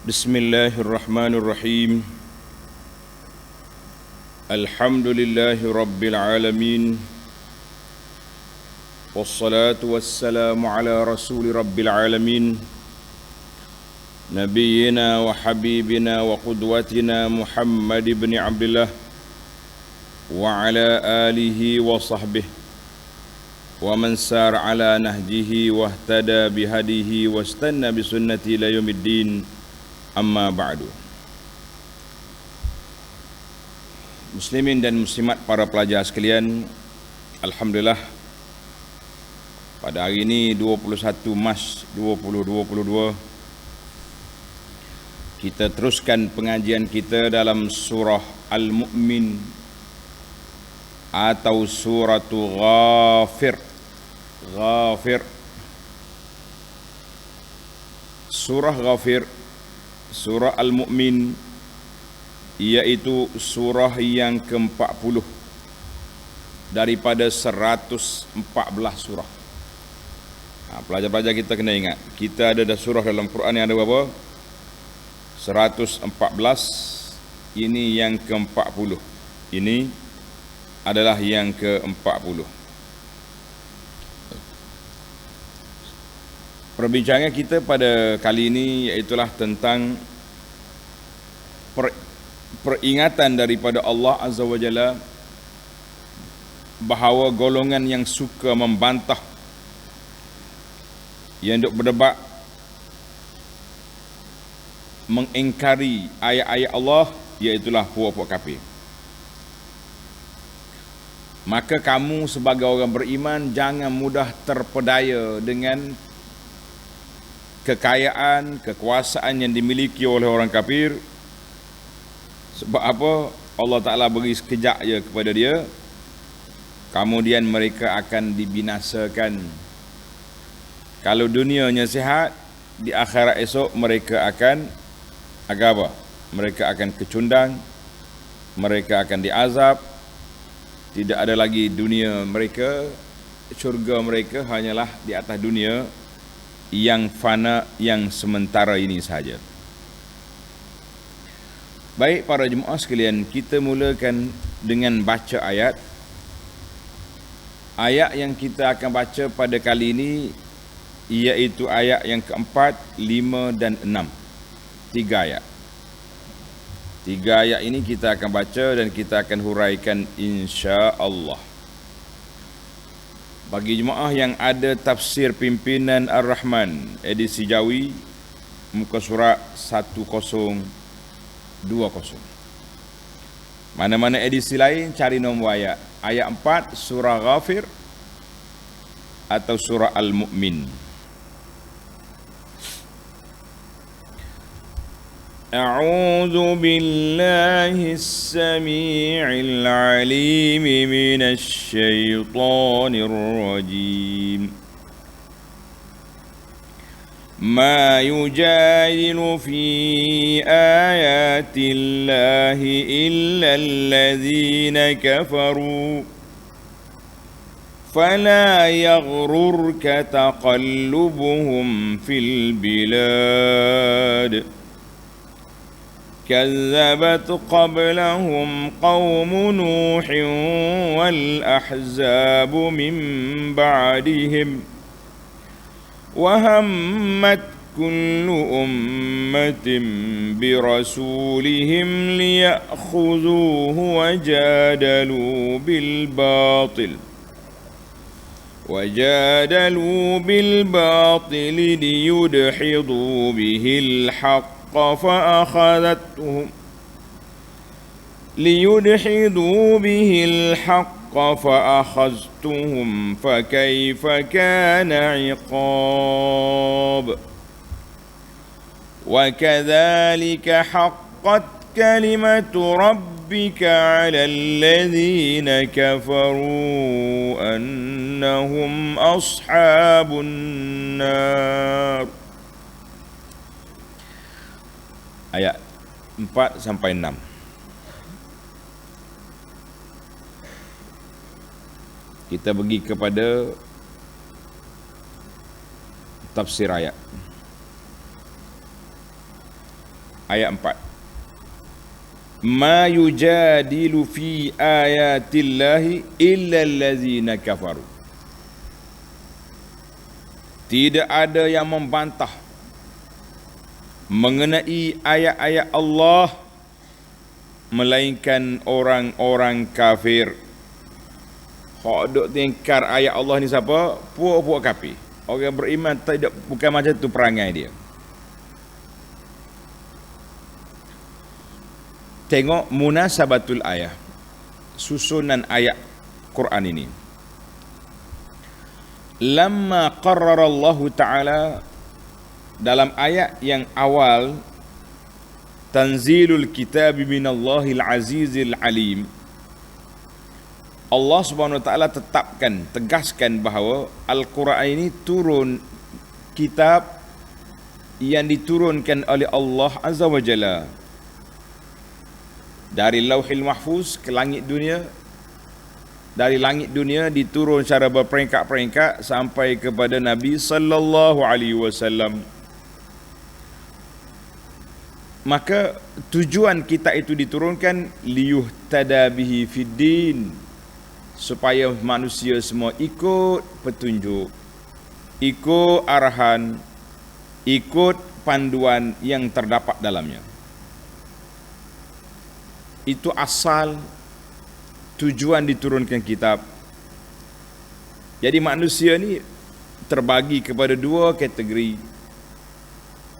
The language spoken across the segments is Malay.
Bismillahirrahmanirrahim. Alhamdulillahi rabbil alamin. Wassalatu wassalamu ala rasuli rabbil alamin. Nabiyyina wa habibina wa qudwatina Muhammad ibn Abdullah wa ala alihi wa sahbihi wa man sar ala nahjihi wa ihtada bihadihi wa istanna bisunnati ila yaumiddin. Amma ba'du. Muslimin dan muslimat, para pelajar sekalian, alhamdulillah pada hari ini 21 Mac 2022 kita teruskan pengajian kita dalam surah Al-Mu'min atau suratu Ghafir. Surah Ghafir, surah Al-Mu'min, iaitu surah yang ke-40 daripada 114 surah. Pelajar-pelajar kita kena ingat, kita ada surah dalam Quran yang ada berapa? 114. Ini yang ke-40. Ini adalah yang ke-40. Perbincangan kita pada kali ini iaitulah tentang peringatan daripada Allah Azza wa Jalla bahawa golongan yang suka membantah, yang duk berdebat, mengingkari ayat-ayat Allah, iaitulah puak-puak kafir. Maka kamu sebagai orang beriman jangan mudah terpedaya dengan kekayaan, kekuasaan yang dimiliki oleh orang kafir. Sebab apa? Allah Ta'ala beri sekejap je kepada dia, kemudian mereka akan dibinasakan. Kalau dunianya sihat, di akhirat esok mereka akan apa? Mereka akan kecundang, mereka akan diazab. Tidak ada lagi dunia mereka, syurga mereka hanyalah di atas dunia yang fana, yang sementara ini sahaja. Baik para jemaah sekalian, kita mulakan dengan baca ayat. Ayat yang kita akan baca pada kali ini iaitu ayat yang keempat, 5 dan 6. 3 ayat. 3 ayat ini kita akan baca dan kita akan huraikan insya-Allah. Bagi jemaah yang ada tafsir pimpinan Ar-Rahman edisi Jawi, muka surat 1020. Mana-mana edisi lain cari nombor ayat. Ayat 4 surah Ghafir atau surah Al-Mu'min. أعوذ بالله السميع العليم من الشيطان الرجيم ما يجادل في آيات الله إلا الذين كفروا فلا يغررك تقلبهم في البلاد كذبت قبلهم قوم نوح والأحزاب من بعدهم وهمت كل أمة برسولهم ليأخذوه وجادلوا بالباطل ليدحضوا به الحق فأخذتهم فكيف كان عقاب وكذلك حقت كلمة ربك على الذين كفروا أنهم أصحاب النار. Ayat 4 sampai 6. Kita pergi kepada tafsir ayat. ayat 4. Ma yujadilu fi ayatillahi illa allazina kafaru. Tidak ada yang membantah mengenai ayat-ayat Allah melainkan orang-orang kafir. Hak duk tingkar ayat Allah ni siapa? Puak-puak kafir. Orang beriman tidak, bukan macam tu perangai dia. Tengok munasabatul ayat, susunan ayat Quran ini. Lamma qarrara Allah Ta'ala, dalam ayat yang awal, tanzilul kitab minallahil azizil alim, Allah Subhanahu Wa Ta'ala tetapkan, tegaskan bahawa Al-Quran ini turun, kitab yang diturunkan oleh Allah Azza wa Jalla dari Lauhil Mahfuz ke langit dunia. Dari langit dunia diturun secara berperingkat-peringkat sampai kepada Nabi sallallahu alaihi wasallam. Maka tujuan kitab itu diturunkan liyuhtada bihi fiddin, supaya manusia semua ikut petunjuk, ikut arahan, ikut panduan yang terdapat dalamnya. Itu asal tujuan diturunkan kitab. Jadi manusia ni terbagi kepada dua kategori.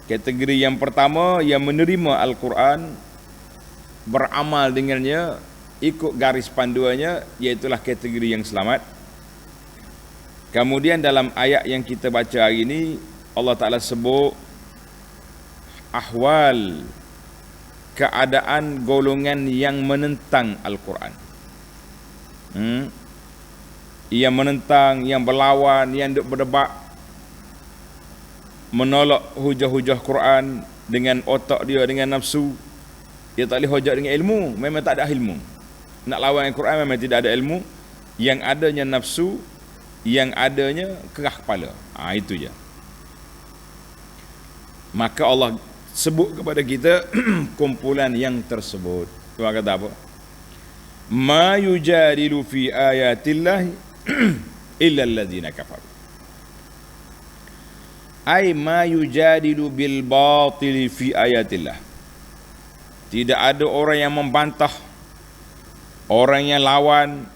Kategori yang pertama yang menerima Al-Quran, beramal dengannya, ikut garis panduannya, iaitulah kategori yang selamat. Kemudian dalam ayat yang kita baca hari ini, Allah Ta'ala sebut ahwal, keadaan golongan yang menentang Al-Quran. Yang menentang, yang berlawan, yang berdebat, menolak hujah-hujah Quran dengan otak dia, dengan nafsu. Dia tak boleh hujah dengan ilmu, memang tak ada ilmu. Nak lawan Al-Quran memang tidak ada ilmu. Yang adanya nafsu, yang adanya kerah kepala. Itu je. Maka Allah sebut kepada kita kumpulan yang tersebut. Tuhan kata apa? Ma yujadilu fi ayatillahi illa allazina kafaru. Ay ma yujadilu bil batili fi ayatillah. Tidak ada orang yang membantah, orang yang lawan,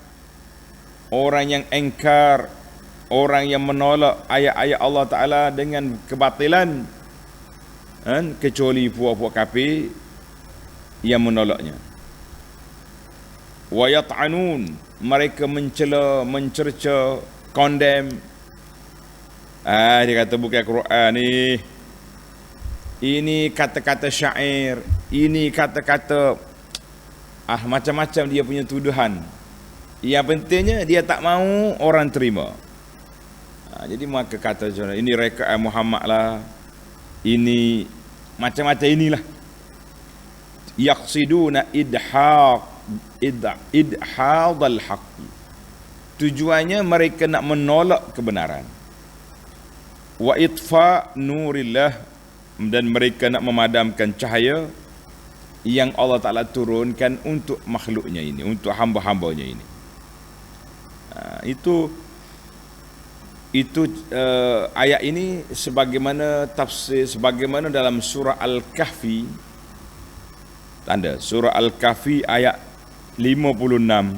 orang yang engkar, orang yang menolak ayat-ayat Allah Ta'ala dengan kebatilan, kecuali puak-puak kafir yang menolaknya. Wa yat'anun, mereka mencela, mencerca, condemn. Dia kata bukan Quran ni, ini kata-kata syair, ini kata-kata macam-macam dia punya tuduhan. Yang pentingnya dia tak mau orang terima. Jadi maka kata ini rekaan Muhammad lah, ini macam-macam inilah. Yaqsiduna idhadal haqq. Tujuannya mereka nak menolak kebenaran. Wa itfa nurillah, dan mereka nak memadamkan cahaya yang Allah Ta'ala turunkan untuk makhluknya ini, untuk hamba-hambanya ini. Itu ayat ini sebagaimana tafsir, sebagaimana dalam surah Al-Kahfi. Tanda surah Al-Kahfi ayat 56.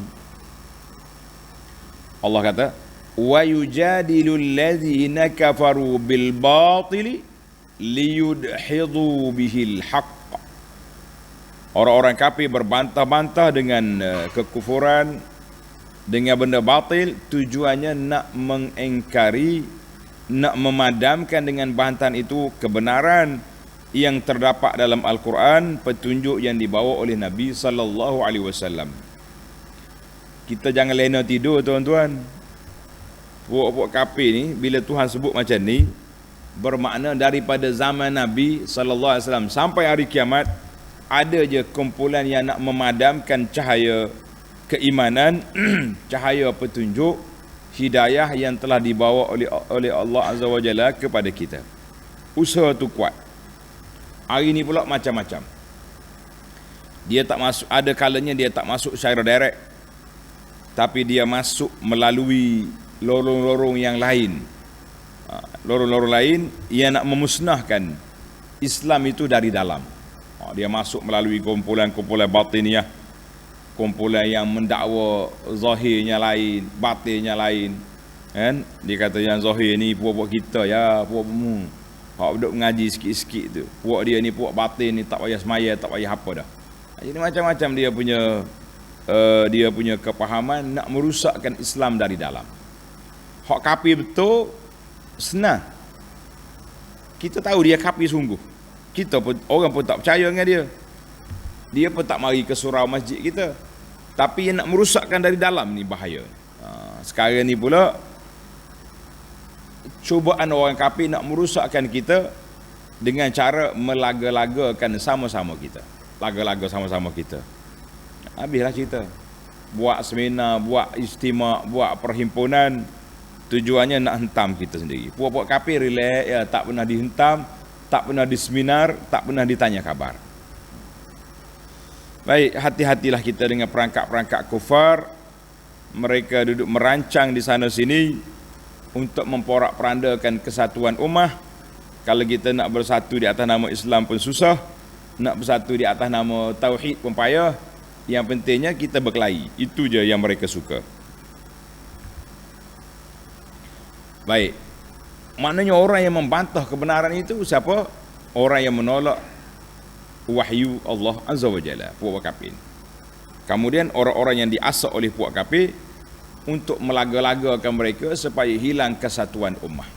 Allah kata, wa yujadilul ladzina kafaru bil batili liyudhidu bihil haqq. Orang-orang kafir berbantah-bantah dengan kekufuran, dengan benda batil, tujuannya nak mengingkari, nak memadamkan dengan bantahan itu kebenaran yang terdapat dalam Al-Quran, petunjuk yang dibawa oleh Nabi sallallahu alaihi wasallam. Kita jangan lena tidur tuan-tuan. Puak-puak kafir ni bila Tuhan sebut macam ni, bermakna daripada zaman Nabi sallallahu alaihi wasallam sampai hari kiamat ada je kumpulan yang nak memadamkan cahaya keimanan, cahaya petunjuk, hidayah yang telah dibawa oleh Allah Azza wa Jalla kepada kita. Usaha tu kuat. Hari ni pula macam-macam. Dia tak masuk, ada kalanya dia tak masuk secara direct, tapi dia masuk melalui lorong-lorong yang lain. Lorong-lorong lain yang nak memusnahkan Islam itu dari dalam. Dia masuk melalui kumpulan-kumpulan batiniah, kumpulan yang mendakwa zahirnya lain, batinnya lain. Kan? Dia kata yang zahir ni puak-puak kita ya, puak-puak hak duduk mengaji sikit-sikit tu. Puak dia ni, puak batin ni tak payah semaya, tak payah apa dah. Jadi macam-macam dia punya kepahaman nak merusakkan Islam dari dalam. Hak kafir betul senang. Kita tahu dia kafir sungguh. Kita pun, orang pun tak percaya dengan dia. Dia pun tak mari ke surau masjid kita. Tapi yang nak merusakkan dari dalam ni bahaya. Sekarang ni pula cubaan orang kafir nak merusakkan kita dengan cara melaga-lagakan sama-sama kita. Laga-laga sama-sama kita. Habislah cerita. Buat seminar, buat istimewa, buat perhimpunan, tujuannya nak hentam kita sendiri. Puak-puak kafir relax ya, tak pernah dihentam, tak pernah diseminar, tak pernah ditanya kabar. Baik, hati-hatilah kita dengan perangkap-perangkap kufar. Mereka duduk merancang di sana sini untuk memporak-perandakan kesatuan ummah. Kalau kita nak bersatu di atas nama Islam pun susah, nak bersatu di atas nama tauhid pun payah. Yang pentingnya kita berkelahi. Itu je yang mereka suka. Baik. Maknanya orang yang membantah kebenaran itu siapa? Orang yang menolak wahyu Allah Azza wa Jalla, puak kafir. Kemudian orang-orang yang diasok oleh puak kafir untuk melaga-lagakan mereka supaya hilang kesatuan ummah.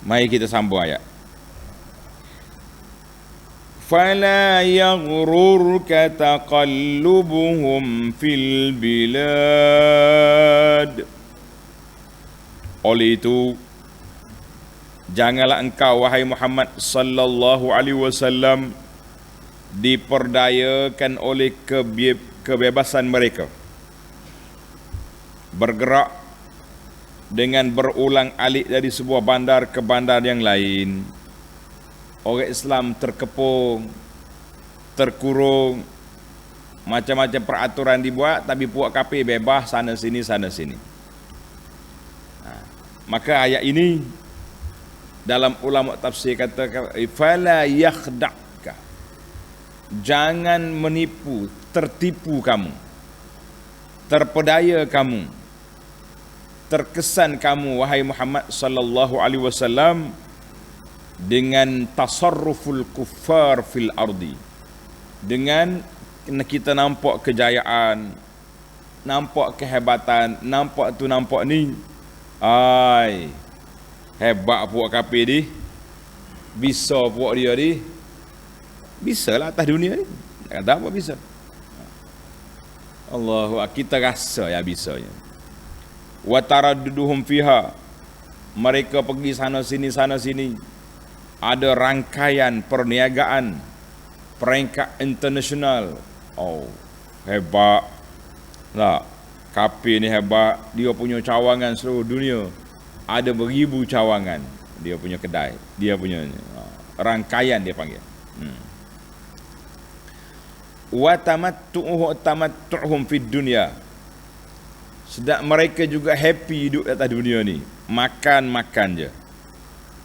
Mari kita sambung ayat. Fala yaghrurka taqallubuhum fil bilad. Oleh itu, janganlah engkau wahai Muhammad sallallahu alaihi wasallam diperdayakan oleh kebebasan mereka bergerak dengan berulang-alik dari sebuah bandar ke bandar yang lain. Orang Islam terkepung, terkurung, macam-macam peraturan dibuat, tapi puak kafir bebas sana sini. Maka ayat ini dalam ulama tafsir kata fala yakhda'ka, jangan menipu, tertipu kamu, terpedaya kamu, terkesan kamu wahai Muhammad sallallahu alaihi wasallam dengan tasarruful kuffar fil ardi, dengan kita nampak kejayaan, nampak kehebatan, nampak tu nampak ni, ai hebat puak kafir ni, bisa puak dia ni, bisa lah atas dunia ni, tak kata apa bisa. Allahu akbar, kita rasa ya bisanya. Wa taradduduhum fiha, mereka pergi sana sini. Ada rangkaian perniagaan peringkat internasional. Oh, hebat lah. Kafir ni hebat. Dia punya cawangan seluruh dunia. Ada beribu cawangan. Dia punya kedai. Dia punya rangkaian dia panggil. Wa tamattu'uhum fid dunya. Sedang mereka juga happy hidup atas dunia ni. Makan je.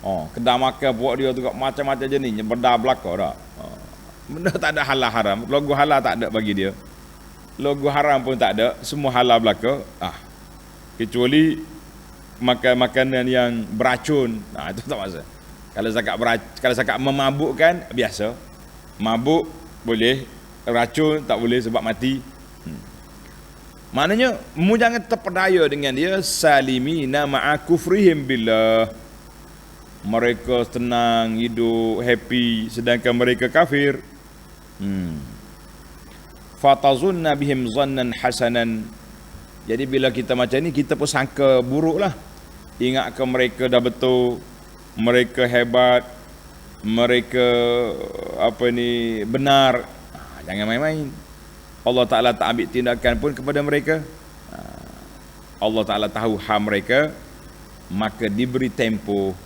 Kedai makan buat dia tu macam-macam jenis, benda belaka dah. Benda tak ada halal haram. Logo halal tak ada bagi dia. Logo haram pun tak ada, semua halal belaka. Kecuali makan makanan yang beracun. Itu tak masalah. Kalau zakat memabukkan biasa. Mabuk boleh, racun tak boleh sebab mati. Maknanya mu jangan terpedaya dengan dia, salimina ma'a kufrihim billah. Mereka tenang, hidup, happy, sedangkan mereka kafir. Fatazunna bihim zannan hasanan. Jadi bila kita macam ni, kita pun sangka buruk lah. Ingatkan mereka dah betul, mereka hebat, mereka benar. Jangan main-main. Allah Ta'ala tak ambil tindakan pun kepada mereka. Allah Ta'ala tahu hal mereka, maka diberi tempoh.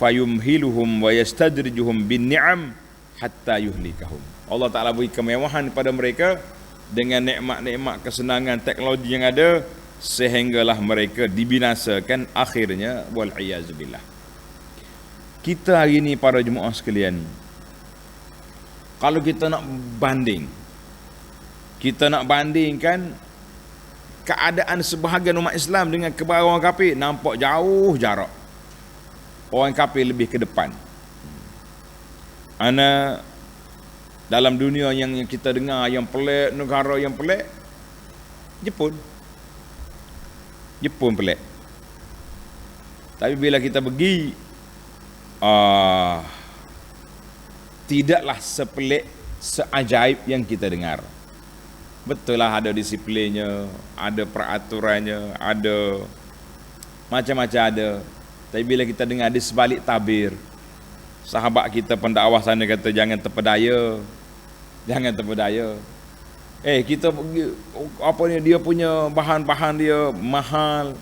fayumhiluhum wa yastadrijuhum bin ni'am hatta yuhlikahum. Allah Ta'ala beri kemewahan kepada mereka dengan nikmat-nikmat kesenangan teknologi yang ada, sehinggalah mereka dibinasakan akhirnya, wal iyazubillah. Kita hari ini para jemaah sekalian, kalau kita nak bandingkan keadaan sebahagian umat Islam dengan kebahagiaan orang kafir, nampak jauh jarak. Orang kafir lebih ke depan. Ana dalam dunia yang kita dengar yang pelik, negara yang pelik, Jepun pelik. Tapi bila kita pergi, tidaklah sepelik, seajaib yang kita dengar. Betul lah, ada disiplinnya, ada peraturannya, ada macam-macam ada. Tapi bila kita dengar di sebalik tabir, sahabat kita pendakwah sana kata jangan terpedaya. Kita pergi, apa ni, dia punya bahan-bahan dia mahal,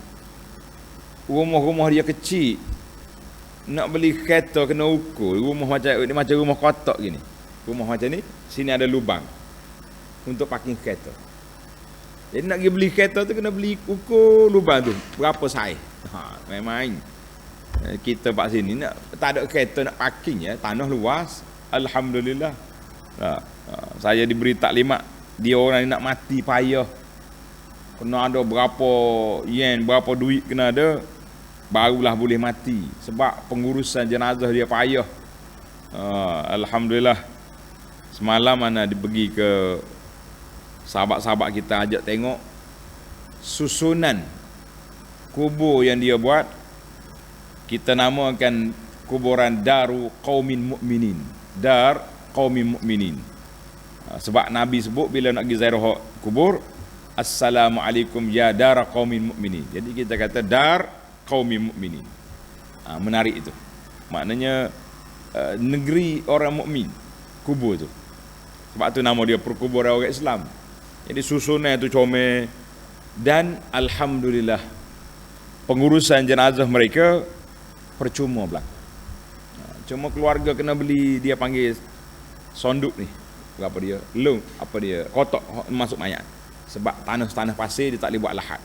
rumah-rumah dia kecil, nak beli kereta kena ukur. Rumah macam rumah kotak gini, rumah macam ni, sini ada lubang untuk parking kereta. Jadi nak pergi beli kereta tu kena beli ukur lubang tu berapa saiz. Main-main. Kita pak sini nak tak ada kereta nak parking ya, tanah luas, alhamdulillah. Saya diberi taklimat, dia orang nak mati payah, kena ada berapa yen, berapa duit kena ada, barulah boleh mati, sebab pengurusan jenazah dia payah. Alhamdulillah. Semalam mana pergi ke sahabat-sahabat kita, ajak tengok susunan kubur yang dia buat. Kita namakan kuburan Daru Qaumin Mu'minin, Dar Qaumin Mu'minin. Sebab Nabi sebut bila nak pergi ziarah kubur, Assalamualaikum ya Dar Qaumin Mu'minin. Jadi kita kata Dar Qaumin Mu'minin. Menarik itu. Maknanya negeri orang mukmin, kubur tu. Sebab tu nama dia perkuburan orang Islam. Jadi susunan itu comel, dan alhamdulillah pengurusan jenazah mereka percuma belaka. Cuma keluarga kena beli, dia panggil sonduk ni, berapa dia? Kotak masuk mayat. Sebab tanah pasir dia tak boleh buat lahat.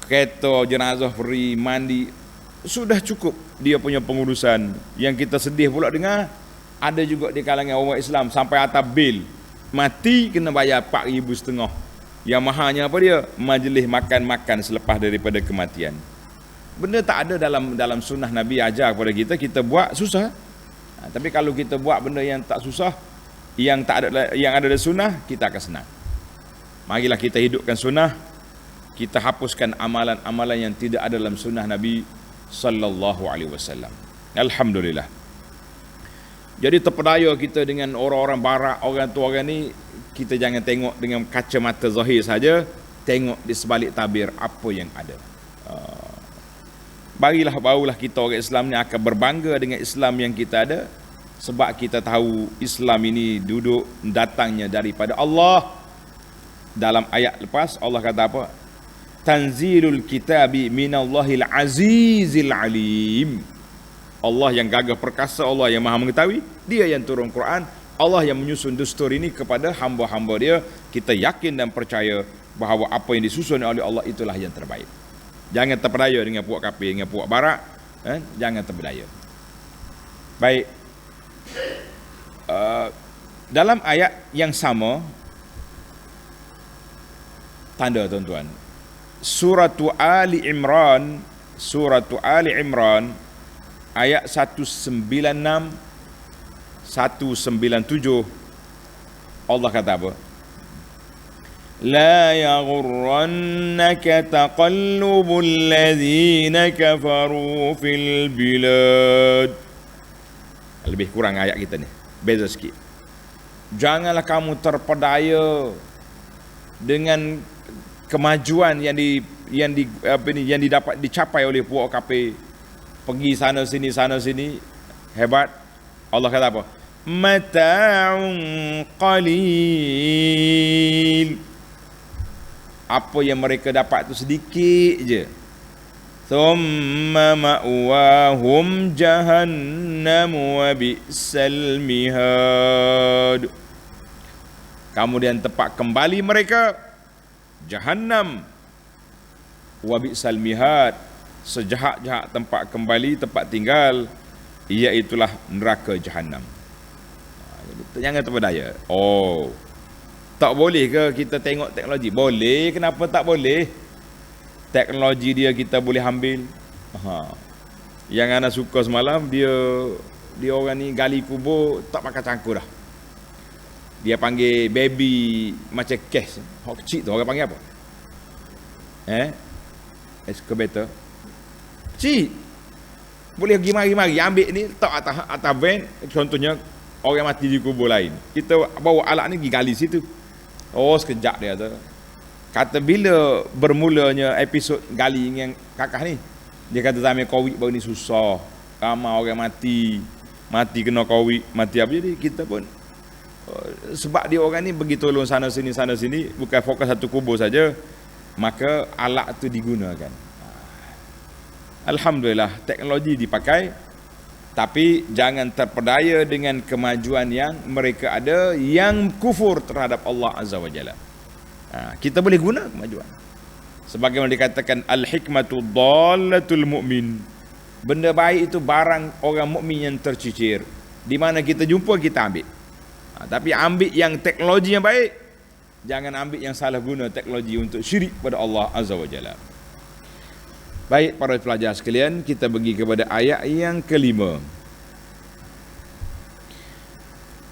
Kereta jenazah free, mandi, sudah cukup dia punya pengurusan. Yang kita sedih pula dengar, ada juga di kalangan orang Islam sampai atas bil, mati kena bayar 4,500. Yang mahalnya apa dia? Majlis makan-makan selepas daripada kematian. Benda tak ada dalam sunnah Nabi ajar kepada kita. Kita buat susah. Tapi kalau kita buat benda yang tak susah, yang ada dalam sunnah, kita akan senang. Marilah kita hidupkan sunnah. Kita hapuskan amalan-amalan yang tidak ada dalam sunnah Nabi sallallahu alaihi wasallam. Alhamdulillah. Jadi terpedaya kita dengan orang-orang barat, orang tua orang ni, kita jangan tengok dengan kacamata zahir saja, tengok di sebalik tabir apa yang ada. Barulah kita orang Islam ni akan berbangga dengan Islam yang kita ada, sebab kita tahu Islam ini datangnya daripada Allah. Dalam ayat lepas Allah kata apa? Tanzilul kitabi minallahil azizil alim. Allah yang gagah perkasa, Allah yang maha mengetahui, dia yang turun Quran, Allah yang menyusun dustur ini kepada hamba-hamba dia. Kita yakin dan percaya bahawa apa yang disusun oleh Allah itulah yang terbaik. Jangan terpedaya dengan puak kafir, dengan puak barat. Jangan terpedaya. Baik. Dalam ayat yang sama, tanda tuan-tuan, Suratu Ali Imran ayat 196 197, Allah kata apa? La yaghurrannaka taqallubul ladzina kafaru fil bilad. Lebih kurang ayat kita ni, beza sikit. Janganlah kamu terpedaya dengan kemajuan yang didapat dicapai oleh puak kafir. Pergi sana sini hebat. Allah kata apa? Mata'un qalil. Apa yang mereka dapat tu sedikit je. thumma ma'wahum jahannam wa bi'sal mihad. Kemudian tempat kembali mereka Jahannam wa bi'sal mihad, sejahat-jahat tempat kembali, tempat tinggal, iaitulah neraka Jahannam. Jangan terpedaya. Oh, tak boleh ke kita tengok teknologi? Boleh, kenapa tak boleh? Teknologi dia kita boleh ambil. Yang anak suka semalam, dia orang ni gali kubur tak pakai cangkul dah. Dia panggil baby macam kes. Hok kecil tu orang panggil apa? Excavator. Kecil. Boleh pergi mari-mari ambil ni letak atas van, contohnya orang mati di kubur lain. Kita bawa alat ni pergi gali situ. Oh, sekejap dia tu. Kata bila bermulanya episod gali yang kakak ni. Dia kata zaman Covid baru ni susah. Ramai orang mati kena Covid, mati apa jadi kita pun sebab dia orang ni pergi tolong sana sini, bukan fokus satu kubur saja, maka alat tu digunakan. Alhamdulillah teknologi dipakai, tapi jangan terpedaya dengan kemajuan yang mereka ada yang kufur terhadap Allah Azza wa Jalla. Kita boleh guna kemajuan. Sebagaimana dikatakan al-hikmatu dhallatul mu'min. Benda baik itu barang orang mukmin yang tercicir. Di mana kita jumpa kita ambil. Tapi ambil yang teknologi yang baik, jangan ambil yang salah guna teknologi untuk syirik pada Allah Azza wa Jalla. Baik para pelajar sekalian, kita pergi kepada ayat yang kelima.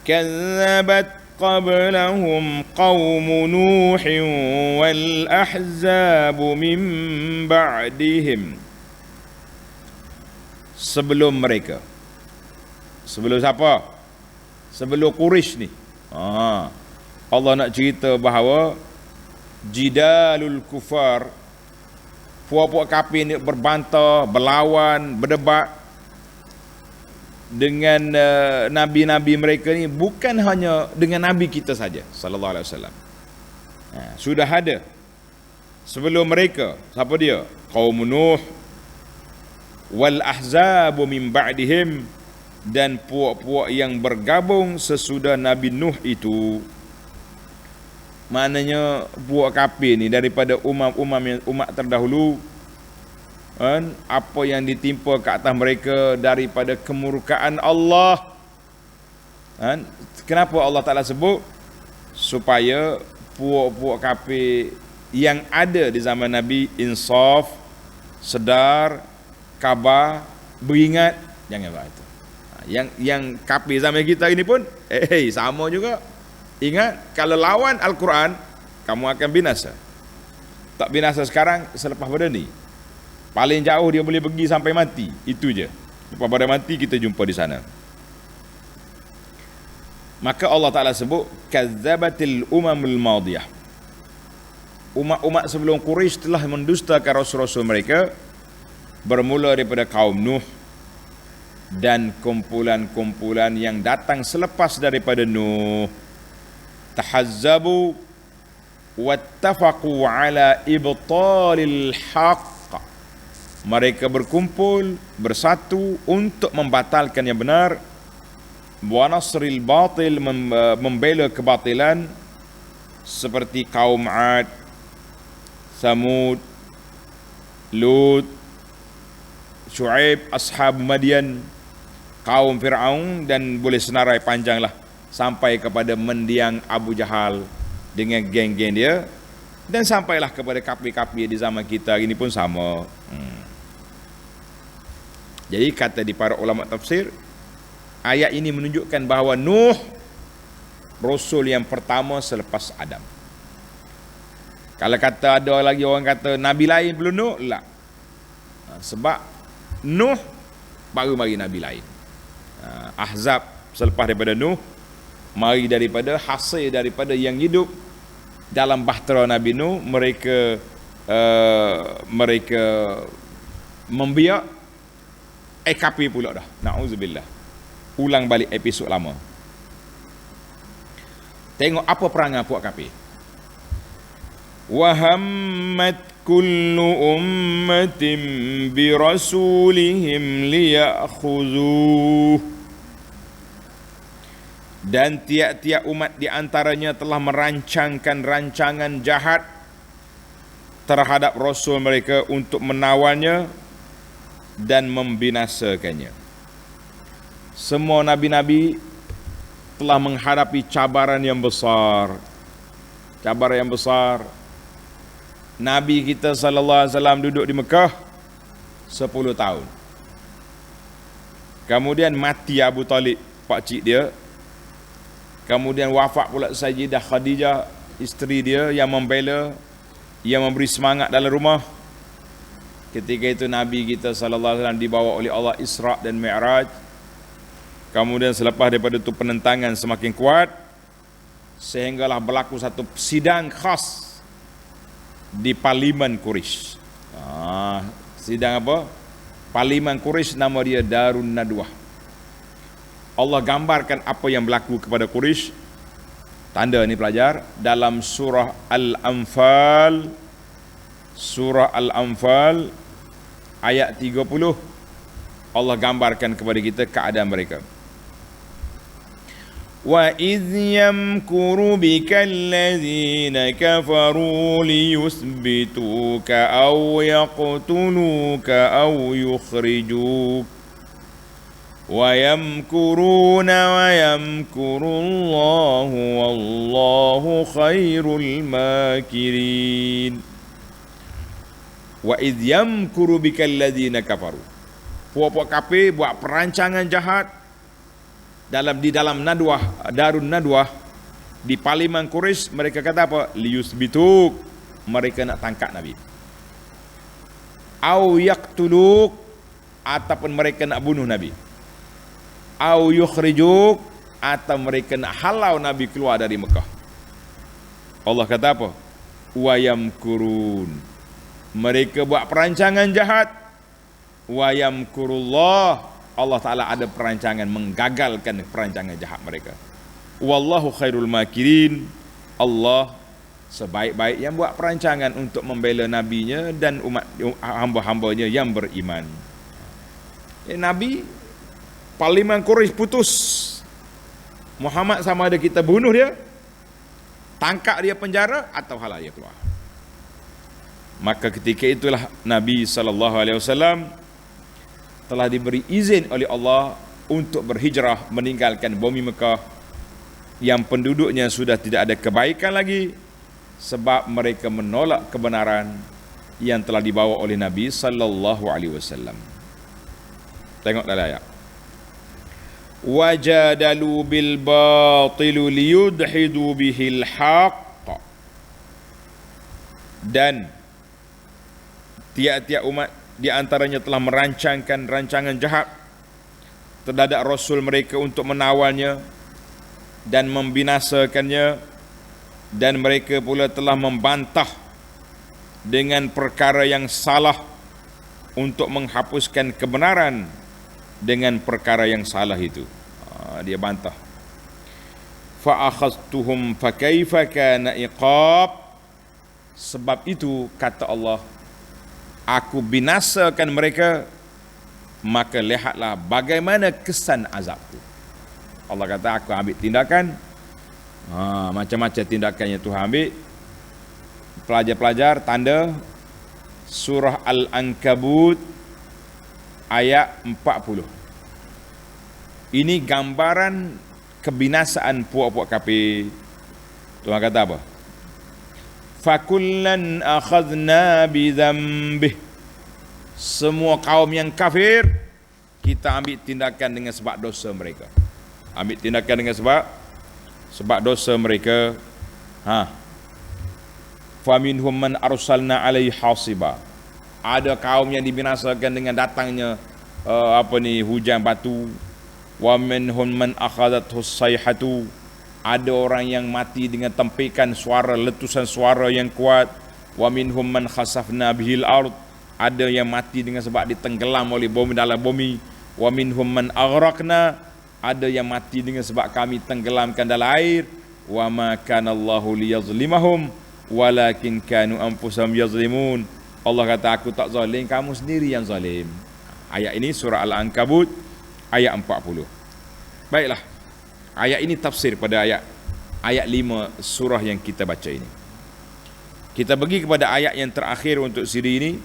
Kazzabat qablahum qaum Nuh wal ahzab min ba'dihim. Sebelum mereka. Sebelum siapa? Sebelum Quraisy ni. Allah nak cerita bahawa jidalul kufar, puak-puak kafir ni berbantah, berlawan, berdebat dengan nabi-nabi mereka ni, bukan hanya dengan nabi kita saja sallallahu alaihi wasallam. Sudah ada sebelum mereka. Siapa dia? Qaum Nuh wal ahzab min ba'dihim, dan puak-puak yang bergabung sesudah Nabi Nuh itu. Maknanya puak kafir ni daripada umat terdahulu, apa yang ditimpa ke atas mereka daripada kemurkaan Allah. Kenapa Allah Ta'ala sebut? Supaya puak-puak kafir yang ada di zaman Nabi insaf, sedar, khabar, beringat, jangan buat itu. Yang kafir zaman kita ini pun sama juga. Ingat, kalau lawan Al-Quran, kamu akan binasa. Tak binasa sekarang, selepas pada ni. Paling jauh dia boleh pergi sampai mati. Itu je. Lepas pada mati kita jumpa di sana. Maka Allah Ta'ala sebut kazzabatil umamul madiyah. Umat-umat sebelum Quraisy telah mendustakan rasul-rasul mereka, bermula daripada kaum Nuh dan kumpulan-kumpulan yang datang selepas daripada Nuh. Tahazzabu wattafaqu ala ibtalil haqq. Mereka berkumpul, bersatu untuk membatalkan yang benar, wa nasril batil, membela kebatilan, seperti kaum Ad, Samud, Lut, Syuaib, ashab Madian, kaum Fir'aun, dan boleh senarai panjanglah sampai kepada mendiang Abu Jahal dengan geng-geng dia, dan sampailah kepada kafir-kafir di zaman kita ini pun sama. Jadi kata di para ulama tafsir, ayat ini menunjukkan bahawa Nuh rasul yang pertama selepas Adam. Kalau kata ada lagi orang kata nabi lain belum Nuh, tak. Sebab Nuh baru mari nabi lain. Ahzab selepas daripada Nuh, mari daripada hasil daripada yang hidup dalam bahtera Nabi Nuh. Mereka membiak kafir pula dah. Na'udzubillah. Ulang balik episod lama. Tengok apa perangai puak kafir. Wa hammat kullu ummatin bi rasulihim liya'khudhuh. Dan tiap-tiap umat di antaranya telah merancangkan rancangan jahat terhadap rasul mereka untuk menawannya dan membinasakannya. Semua nabi-nabi telah menghadapi cabaran yang besar. Cabaran yang besar. Nabi kita sallallahu alaihi wasallam duduk di Mekah 10 tahun. Kemudian mati Abu Talib, pak cik dia. Kemudian wafat pula Sayyidah Khadijah, isteri dia yang membela, yang memberi semangat dalam rumah. Ketika itu Nabi kita sallallahu alaihi wasallam dibawa oleh Allah Isra dan Mi'raj. Kemudian selepas daripada itu penentangan semakin kuat, sehinggalah berlaku satu sidang khas di Parlimen Quraisy. Sidang apa? Parlimen Quraisy, nama dia Darun Nadwah. Allah gambarkan apa yang berlaku kepada Quraisy. Tanda ni pelajar dalam surah Al-Anfal. Surah Al-Anfal ayat 30. Allah gambarkan kepada kita keadaan mereka. Wa idh yamkuru bika alladhina kafaru liyuthbituka aw yaqtuluka aw yukhrijuka wa yamkuruna wa yamkurullahu wallahu khairul makirin. Wa idh yamkuru bika alladhina kafaru. Puak-puak kafir buat perancangan jahat di dalam Nadwah, Darun Nadwah di Parlimen Quraisy. Mereka kata apa? Liyusbituk, mereka nak tangkap Nabi. Au yaqtuluk, ataupun mereka nak bunuh Nabi. Au yukhrijuk, atau mereka nak halau Nabi keluar dari Mekah. Allah kata apa? Wa yamkurun, mereka buat perancangan jahat. Wa yamkurullah, Allah Ta'ala ada perancangan menggagalkan perancangan jahat mereka. Wallahu khairul makirin, Allah sebaik-baik yang buat perancangan untuk membela nabinya dan umat hamba-hambanya yang beriman. Nabi, Parlimen Quraisy putus. Muhammad sama ada kita bunuh dia, tangkap dia penjara, atau halal dia keluar. Maka ketika itulah Nabi SAW telah diberi izin oleh Allah untuk berhijrah meninggalkan bumi Mekah yang penduduknya sudah tidak ada kebaikan lagi, sebab mereka menolak kebenaran yang telah dibawa oleh Nabi SAW. Tengok dalam ayat. Wajadalu bil batilu liyudhidu bihil haqq. Dan tiap-tiap umat di antaranya telah merancangkan rancangan jahat terhadap Rasul mereka untuk menawalnya dan membinasakannya, dan mereka pula telah membantah dengan perkara yang salah untuk menghapuskan kebenaran dengan perkara yang salah itu. Dia bantah. Fa akhadtuhum fa kaifa kana iqab. Sebab itu kata Allah, aku binasakan mereka, maka lihatlah bagaimana kesan azabku. Allah kata aku ambil tindakan, macam-macam tindakan yang Tuhan ambil. Pelajar-pelajar, tanda surah Al-Ankabut ayat 40. Ini gambaran kebinasaan puak-puak kafir. Tuhan kata apa? Fakullan akhadna bidzambih. Semua kaum yang kafir kita ambil tindakan dengan sebab dosa mereka. Ambil tindakan dengan sebab dosa mereka. Faminhum man arsalna alaihi hasiba. Ada kaum yang dibinasakan dengan datangnya hujan batu. Wa minhum man akhadathu sayhatu. Ada orang yang mati dengan tempikan suara, letusan suara yang kuat. Wa minhum man khasafna bihil ard. Ada yang mati dengan sebab ditenggelam oleh bumi dalam bumi. Wa minhum man aghraqna. Ada yang mati dengan sebab kami tenggelamkan dalam air. Wa ma kana Allahu liyazlimahum walakin kanu anfusahum yazlimun. Allah kata aku tak zalim, kamu sendiri yang zalim. Ayat ini surah Al-Ankabut ayat 40. Baiklah. Ayat ini tafsir pada ayat 5 surah yang kita baca ini. Kita pergi kepada ayat yang terakhir untuk siri ini.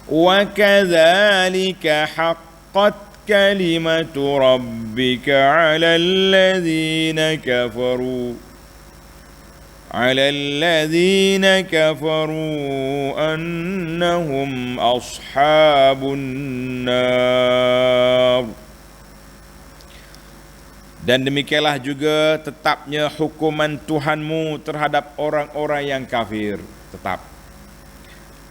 Wa kadzalika haqqat kalimatu rabbika 'alal ladzina kafaru annahum ashabun nar. Dan demikianlah juga tetapnya hukuman Tuhanmu terhadap orang-orang yang kafir, tetap.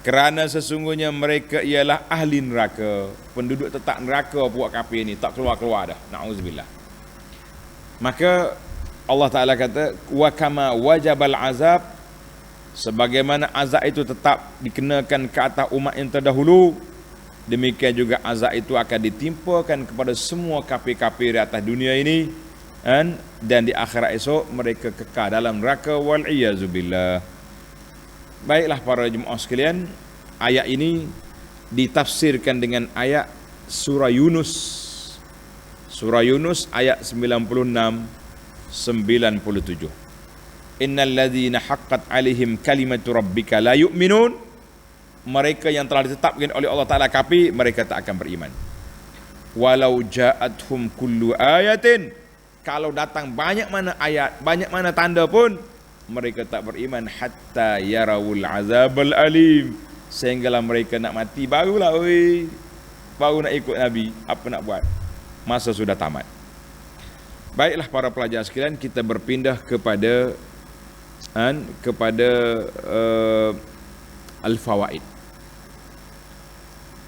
Kerana sesungguhnya mereka ialah ahli neraka, penduduk tetap neraka buat kafir ni, tak keluar-keluar dah. Na'udzubillah. Maka Allah Ta'ala kata, wa kama wajabal azab, sebagaimana azab itu tetap dikenakan ke atas umat yang terdahulu, demikian juga azab itu akan ditimpakan kepada semua kafir-kafir di atas dunia ini, dan di akhirat esok mereka kekal dalam neraka, wal-iyazubillah. Baiklah para jemaah sekalian, ayat ini ditafsirkan dengan ayat surah Yunus. Surah Yunus ayat 96 97. Innal ladzina haqqat alaihim kalimatu rabbika la yu'minun. Mereka yang telah ditetapkan oleh Allah Ta'ala kafir, mereka tak akan beriman. Walau ja'athum kullu ayatin, kalau datang banyak mana ayat, banyak mana tanda pun, mereka tak beriman. Hatta yarawul azabal alim, sehinggalah mereka nak mati barulah baru nak ikut Nabi. Apa nak buat, masa sudah tamat. Baiklah para pelajar sekalian, kita berpindah kepada al-fawaid.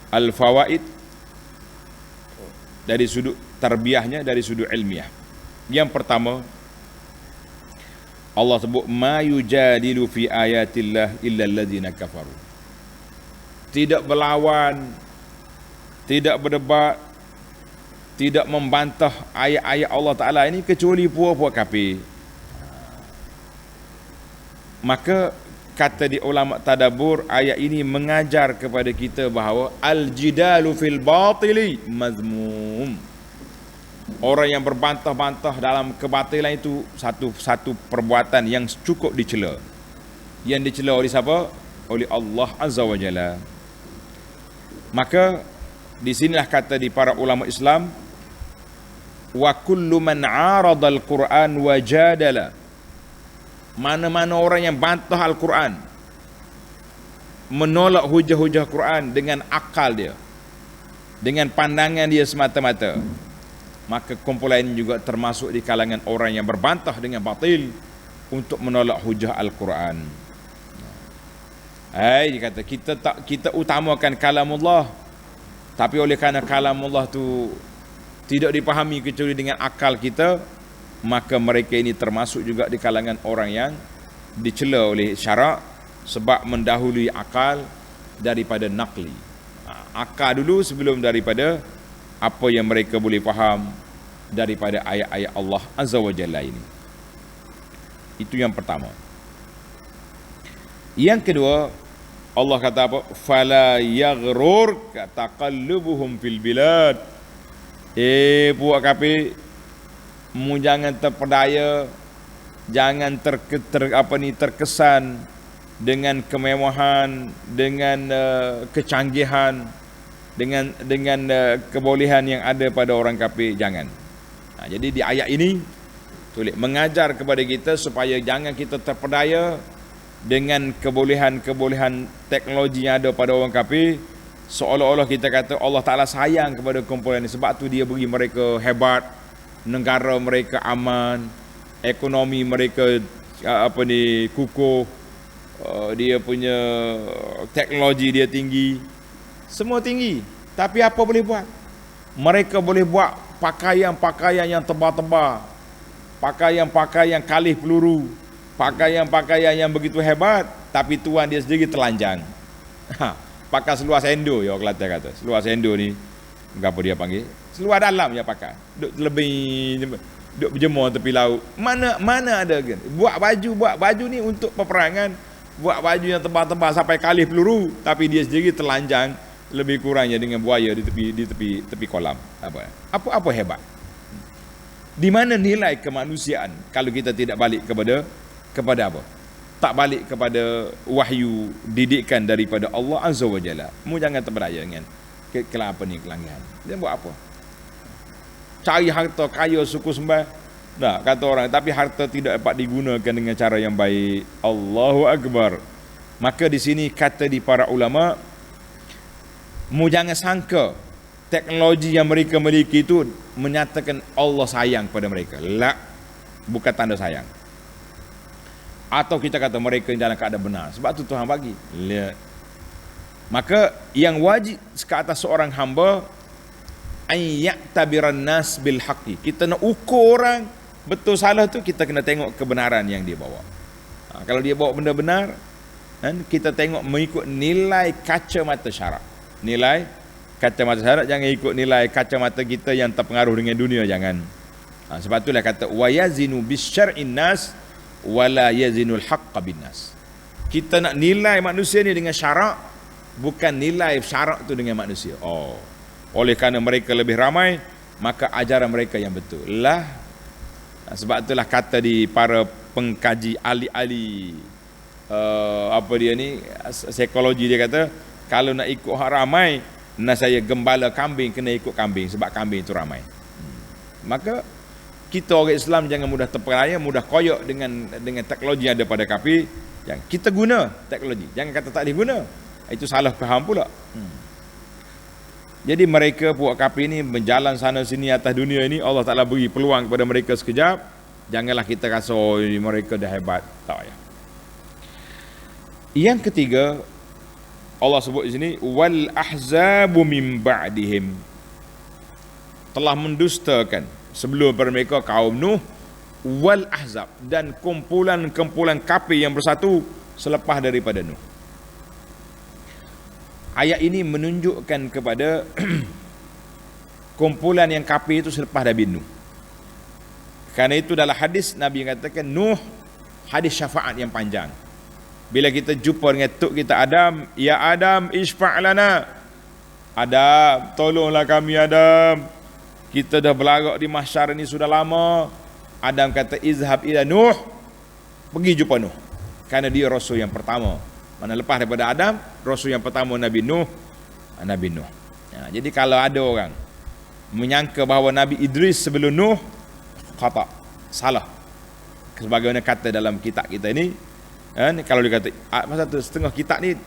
Al-fawaid dari sudut tarbiyahnya, dari sudut ilmiah. Yang pertama, Allah sebut ma yujadilu fi ayatillah illa alladzina kafaru. Tidak berlawan, tidak berdebat, tidak membantah ayat-ayat Allah Ta'ala ini kecuali puak-puak kafir. Maka kata di ulama tadabbur, ayat ini mengajar kepada kita bahawa al-jidalu fil batili mazmum. Orang yang berbantah-bantah dalam kebatilan itu satu perbuatan yang cukup dicela. Yang dicela oleh siapa? Oleh Allah Azza wa Jalla. Maka di sinilah kata di para ulama Islam, wa kullu man 'arada al-Quran wa jadala. Mana-mana orang yang bantah Al-Quran, menolak hujah-hujah Quran dengan akal dia, dengan pandangan dia semata-mata, maka kumpulan ini juga termasuk di kalangan orang yang berbantah dengan batil untuk menolak hujah Al-Quran. Dia kata kita utamakan kalamullah, tapi oleh kerana kalamullah tu tidak dipahami kecuali dengan akal kita, maka mereka ini termasuk juga di kalangan orang yang dicela oleh syarak sebab mendahului akal daripada naqli. Akal dulu sebelum daripada apa yang mereka boleh faham daripada ayat-ayat Allah Azza wa Jalla ini. Itu yang pertama. Yang kedua, Allah kata apa? Fala yaghrurka taqallubuhum fil bilad. Buat kafir, mu jangan terpedaya, jangan terkesan dengan kemewahan, dengan kecanggihan, dengan kebolehan yang ada pada orang kafir. Jangan. Jadi di ayat ini tulis mengajar kepada kita supaya jangan kita terpedaya dengan kebolehan-kebolehan teknologi yang ada pada orang kafir, seolah-olah kita kata Allah Ta'ala sayang kepada kumpulan ini, sebab tu dia beri mereka hebat, negara mereka aman, ekonomi mereka kukuh, dia punya teknologi dia tinggi, semua tinggi. Tapi apa boleh buat? Mereka boleh buat pakaian-pakaian yang tebal-tebal, pakaian-pakaian kalih peluru, pakaian-pakaian yang begitu hebat, tapi tuan dia sendiri telanjang. Pakai seluar sendo, ya Kelantan kata. Seluar sendo ni, apa dia panggil? Seluar dalam je pakai. Duk berjemur tepi laut. Mana ada kan? Buat baju ni untuk peperangan, buat baju yang tebal-tebal sampai kalih peluru, tapi dia sendiri telanjang lebih kurangnya dengan buaya di tepi kolam. Apa hebat? Di mana nilai kemanusiaan kalau kita tidak balik kepada apa? Tak balik kepada wahyu didikan daripada Allah Azza wa Jalla. Mu jangan terpercaya dengan kelangihan. Dia buat apa? Cari harta kaya suku sembah. Nah, kata orang, tapi harta tidak dapat digunakan dengan cara yang baik. Allahu Akbar. Maka di sini kata di para ulama, mu jangan sangka teknologi yang mereka miliki itu menyatakan Allah sayang pada mereka. La, bukan tanda sayang. Atau kita kata mereka dalam keadaan benar. Sebab tu Tuhan bagi. Lihat. Maka yang wajib ke atas seorang hamba ayyatabiran nas bil haqqi. Kita nak ukur orang betul salah tu, kita kena tengok kebenaran yang dia bawa. Kalau dia bawa benda benar, kan, kita tengok mengikut nilai kacamata syarak. Nilai kacamata syarak, jangan ikut nilai kacamata kita yang terpengaruh dengan dunia, jangan. Sebab itulah kata wa yazinu bisyar'in nas wala yazinul haqqa bin nas. Kita nak nilai manusia ni dengan syarak, bukan nilai syarak tu dengan manusia. Oleh kerana mereka lebih ramai, maka ajaran mereka yang betul lah. Sebab itulah kata di para pengkaji ahli-ahli psikologi, dia kata kalau nak ikut orang ramai, nak saya gembala kambing, kena ikut kambing sebab kambing itu ramai. Maka kita orang Islam jangan mudah terpercaya, mudah koyok dengan teknologi yang ada pada kafir. Yang kita guna teknologi, jangan kata tak diguna. Itu salah faham pula. Jadi mereka puak kafir ni berjalan sana sini atas dunia ini, Allah Ta'ala beri peluang kepada mereka sekejap. Janganlah kita rasa mereka dah hebat. Tak payah. Yang ketiga, Allah sebut di sini wal ahzabu min ba'dihim, telah mendustakan sebelum pada mereka kaum Nuh, wal ahzab, dan kumpulan-kumpulan kafir yang bersatu selepas daripada Nuh. Ayat ini menunjukkan kepada kumpulan yang kafir itu selepas Nabi Nuh. Karena itu dalam hadis Nabi katakan Nuh hadis syafaat yang panjang. Bila kita jumpa dengan tok kita Adam, ya Adam isfa' lana. Adam, tolonglah kami Adam. Kita dah berlarak di mahsyar ini sudah lama. Adam kata izhab ila Nuh, pergi jumpa Nuh. Karena dia rasul yang pertama. Mana lepas daripada Adam, rasul yang pertama Nabi Nuh. Jadi kalau ada orang menyangka bahawa Nabi Idris sebelum Nuh, khata, salah. Sebagaimana kata dalam kitab kita ini, kalau dia kata masa tu setengah kitab ni,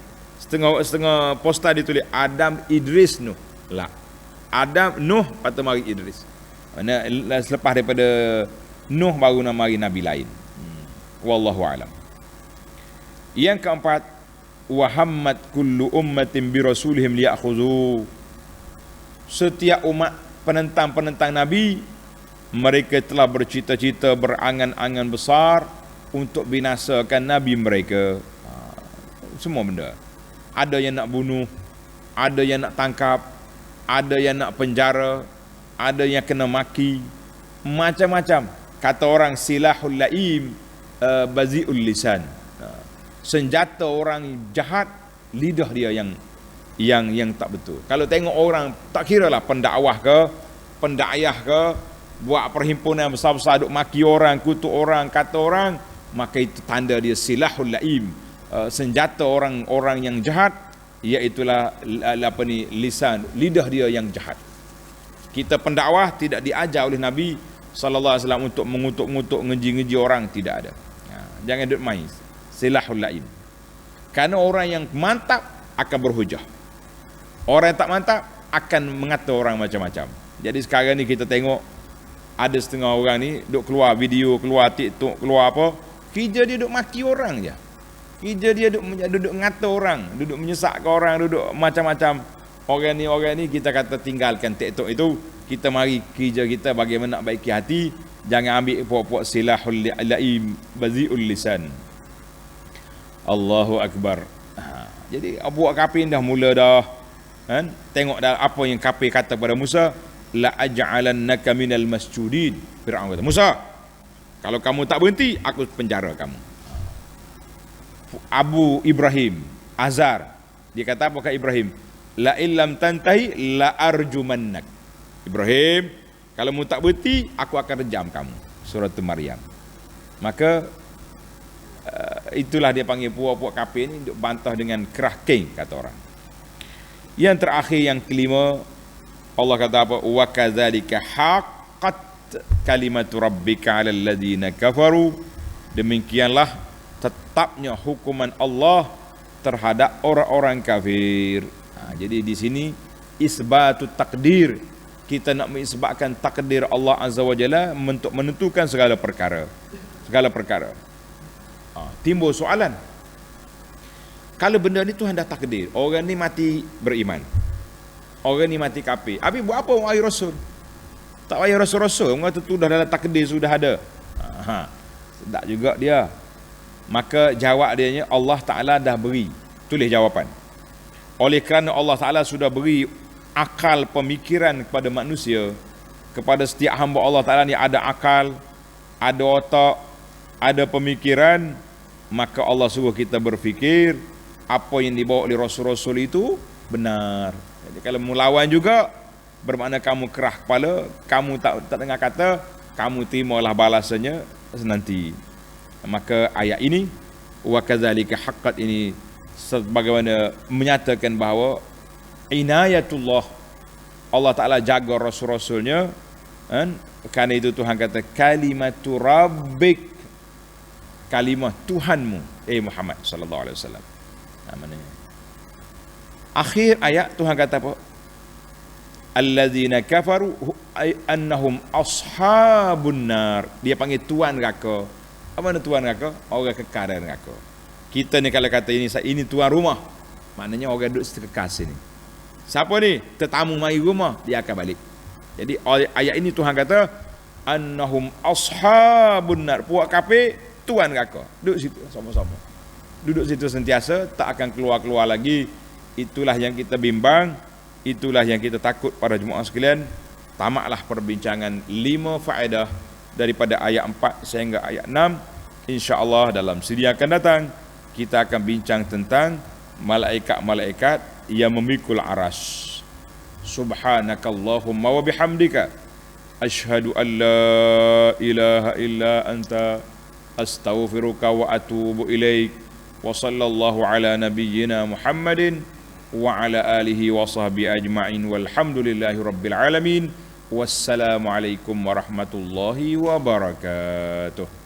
setengah poster ditulis Adam Idris Nuh. La. Adam Nuh patut mari Idris. Mana selepas daripada Nuh baru nak mari nabi lain. Wallahu alam. Yang keempat, wa hammat kullu ummatin bi rasulihim liya'khudhu. Setiap umat penentang nabi, mereka telah bercita-cita, berangan-angan besar untuk binasakan nabi mereka. Semua benda. Ada yang nak bunuh, ada yang nak tangkap, ada yang nak penjara, ada yang kena maki, macam-macam. Kata orang silahul laim bazi'ul lisan. Senjata orang jahat, lidah dia yang tak betul. Kalau tengok orang, tak kiralah pendakwah ke, pendakyah ke, buat perhimpunan besar-besar duk maki orang, kutuk orang, kata orang, maka itu tanda dia silahul laim, senjata orang-orang yang jahat, iaitulah lisan, lidah dia yang jahat. Kita pendakwah tidak diajar oleh Nabi sallallahu alaihi wasallam untuk mengutuk-ngutuk, ngeji-ngeji orang, tidak ada. Jangan duk main silahul laim. Karena orang yang mantap akan berhujah, orang yang tak mantap akan mengata orang macam-macam. Jadi sekarang ni kita tengok ada setengah orang ni duk keluar video, keluar TikTok, keluar apa, kerja dia duk maki orang je. Kerja dia duduk ngata orang, duduk menyesakkan orang, duduk macam-macam. Orang ni kita kata tinggalkan TikTok itu, kita mari kerja kita bagaimana nak baiki hati. Jangan ambil puak-puak silahul laim bazi'ul lisan. Allahu Akbar. Jadi buat kafir dah mula dah, kan? Tengok dah apa yang kafir kata pada Musa, la aj'alannaka minal masjudin. Firaun kata, Musa, kalau kamu tak berhenti, aku penjara kamu. Abu Ibrahim Azar, dia kata apa kat Ibrahim? La illam tantahi la arjumannak. Ibrahim, kalau mu tak berhenti, aku akan rejam kamu. Surah Maryam. Maka itulah dia panggil puak-puak kafir ni, untuk bantah dengan kerah king, kata orang. Yang terakhir, yang kelima, Allah kata apa? Wa kadzalika haqqat kalimatu rabbika 'alal ladzina kafaru. Demikianlah tetapnya hukuman Allah terhadap orang-orang kafir. Jadi di sini isbatu takdir. Kita nak mengisbatkan takdir Allah Azza wa Jalla untuk menentukan segala perkara. Segala perkara. Timbul soalan. Kalau benda ni Tuhan dah takdir, orang ni mati beriman, orang ni mati kafir, habis buat apa orang ayah Rasul? Tak payah Rasul-Rasul, orang tu dah dalam takdir, sudah ada. Sedap juga dia. Maka jawab dia, Allah Ta'ala dah beri. Tulis jawapan. Oleh kerana Allah Ta'ala sudah beri akal pemikiran kepada manusia, kepada setiap hamba Allah Ta'ala ni ada akal, ada otak, ada pemikiran, maka Allah suruh kita berfikir apa yang dibawa oleh Rasul-Rasul itu benar. Jadi kalau melawan juga, bermakna kamu kerah kepala, kamu tak dengar kata, kamu terimalah balasannya nanti. Maka ayat ini, wa kadzalika haqqat ini, sebagaimana menyatakan bahawa inayatullah, Allah Ta'ala jaga Rasul-Rasulnya, kan? Kerana itu Tuhan kata kalimatu rabbik, kalimah Tuhanmu, Muhammad sallallahu alaihi wasallam. Maknanya akhir ayat Tuhan kata apa? Alladzina kafaru annahum ashabun nar. Dia panggil tuan neraka. Apa makna tuan neraka? Orang kekal dalam neraka. Kita ni kalau kata ini tuan rumah, maknanya orang duduk sekekal sini. Siapa ni? Tetamu mari rumah, dia akan balik. Jadi ayat ini Tuhan kata annahum ashabun nar, puak kafir tuan neraka. Duduk situ sama-sama. Duduk situ sentiasa, tak akan keluar-keluar lagi. Itulah yang kita bimbang, itulah yang kita takut para jemaah sekalian. Tamatlah perbincangan 5 faedah daripada ayat 4 sehingga ayat 6. InsyaAllah dalam siri akan datang kita akan bincang tentang malaikat-malaikat yang memikul aras. Subhanakallahumma wa bihamdika asyhadu an la ilaha illa anta astaghfiruka wa atubu ilaik. Wa sallallahu ala nabiyyina Muhammadin wa ala alihi wa sahbihi ajma'in walhamdulillahi rabbil alamin. Wassalamu alaikum warahmatullahi wabarakatuh.